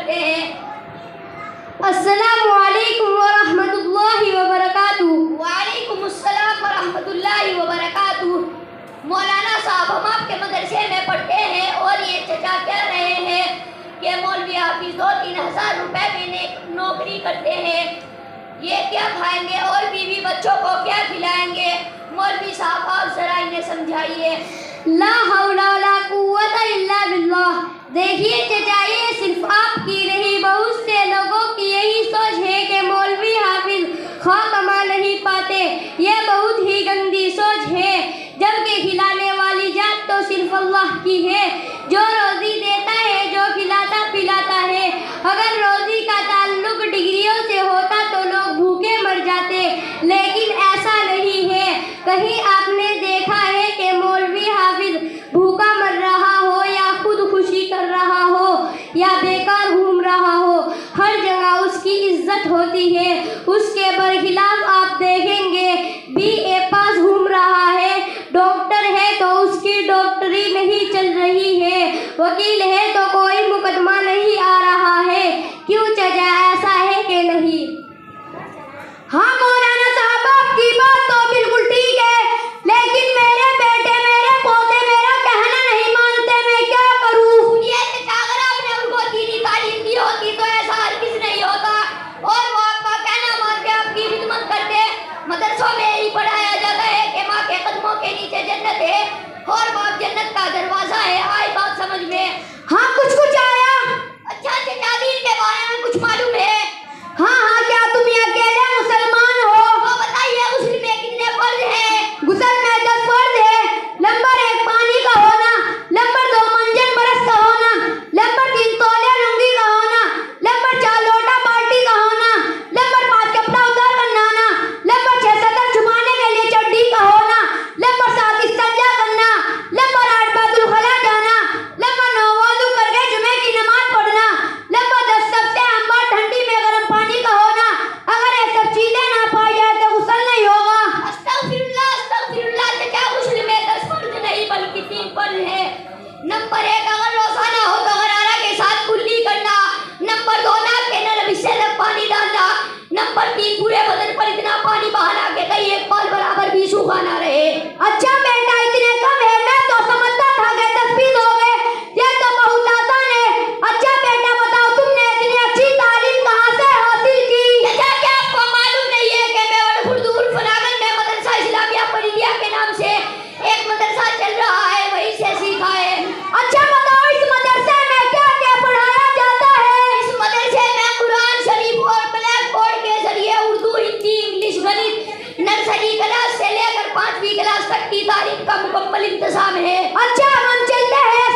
کرتے ہیں۔ السلام علیکم ورحمۃ اللہ وبرکاتہ۔ وعلیکم السلام ورحمۃ اللہ وبرکاتہ۔ مولانا صاحب، ہم آپ کے مدرسے میں پڑھتے ہیں اور یہ چچا کہہ رہے ہیں کہ مولوی حافظ 2-3 ہزار روپے میں نوکری کرتے ہیں، یہ کیا کھائیں گے اور بیوی بچوں کو کیا کھلائیں گے؟ مولوی صاحب آپ ذرا انہیں سمجھائیے۔ لا حول ولا قوت الا باللہ۔ دیکھیے چچا، یہ صرف آپ کی نہیں، بہت سے لوگوں کی یہی سوچ ہے کہ مولوی حافظ خواہ کما نہیں پاتے۔ یہ بہت ہی گندی سوچ ہے، جبکہ کھلانے والی ذات تو صرف اللہ کی ہے، جو روزی دیتا ہے، جو کھلاتا پلاتا ہے۔ اگر روزی کا تعلق ڈگریوں سے ہوتا تو لوگ بھوکے مر جاتے، لیکن ایسا نہیں ہے۔ کہیں آپ نے دیکھا ہے کہ مولوی حافظ بھوکا مر رہا ہو یا خودکشی کر رہا ہو یا بیکار گھوم رہا ہو؟ ہر جگہ اس کی عزت ہوتی ہے۔ اس کے برخلاف آپ دیکھیں گے BA پاس گھوم رہا ہے، ڈاکٹر ہے تو اس کی ڈاکٹری نہیں چل رہی ہے، وکیل ہے تو کوئی مقدمہ نہیں آ رہا ہے۔ کیوں چچا، ایسا ہے کہ نہیں؟ ہاں مولانا صاحب، آپ کی بات تو بالکل ٹھیک ہے، لیکن میرے بیٹے، میرے پوتے میرا کہنا نہیں مانتے، میں کیا کروں؟ یہ چچا، اگر آپ نے ان کو دینی تعلیم دی ہوتی تو ایسا ہرگز نہیں ہوتا، اور وہ آپ کا کہنا مان کے آپ کی خدمت کرتے۔ مدرسوں میں یہی پڑھایا جاتا ہے کہ ماں کے قدموں کے نیچے جنت ہے اور باپ جنت کا دروازہ ہے۔ آئی بات سمجھ میں؟ ہاں کچھ آیا۔ اچھا چچا، دین کے بارے میں کچھ معلوم ہے؟ ہاں، کیا تم یہ اکیلے مسلمان ہو؟ تو بتائیے، غسل میں کتنے فرض ہیں؟ غسل میں 10 فرض ہے۔ نمبر 1 پانی کا ہونا، نمبر 2 منجن برس کا ہونا، نمبر 3 تولے لنگی کا ہونا، نمبر 4 لوٹا بالٹی کا ہونا، نمبر 5 کپڑا اتار کر نہانا، نمبر 6 سطر چھپانے کے لیے چڈی کا ہونا، نمبر 7 استنجا کرنا، نمبر 8 بیت الخلا جانا، نمبر 9 وضو کر کے جمعے کی نماز پڑھنا، نمبر 10 سب سے اہم بات ٹھنڈی میں گرم پانی کا ہونا۔ اگر یہ سب چیزیں نہ پائی جائے تو غسل نہیں ہوگا۔ استغفراللہ استغفراللہ، چچا غسل میں 10 فرض نہیں بلکہ 3 فرض ہے۔ نمبر 1 اگر روزانہ ہو تو غرارہ کے ساتھ کلی کرنا، نمبر 2 ناک کے نرم حصے تک پانی ڈالنا، نمبر 3 پورے بدن پر اتنا پانی بہانا کہ کہیں ایک بال برابر بھی سوکھا نہ رہے۔ اچھا بیٹا، اتنے کم ہے، میں تو سمجھتا تھا کہ 10 بھی ہو گئے، یہ تو بہت آسان ہے۔ اچھا بیٹا بتاؤ، تم نے اتنی اچھی تعلیم کہاں سے حاصل کی؟ چچا، کیا آپ کو معلوم نہیں ہے کہ میوڑ خرد عرف ناگن میں مدرسہ اسلامیہ فریدیہ کے نام سے ایک مدرسہ چل رہا ہے، وہیں سے سیکھا ہے۔ اچھا بتاؤ، اس مدرسے میں کیا کیا پڑھایا جاتا ہے؟ اس مدرسے میں قرآن شریف اور بلیک بورڈ کے ذریعے اردو، ہندی، انگلش، گنت، نرسری کلاس سے لے کر 5ویں کلاس تک کی تعلیم کا مکمل انتظام ہے۔ اچھا ہم چلتے ہیں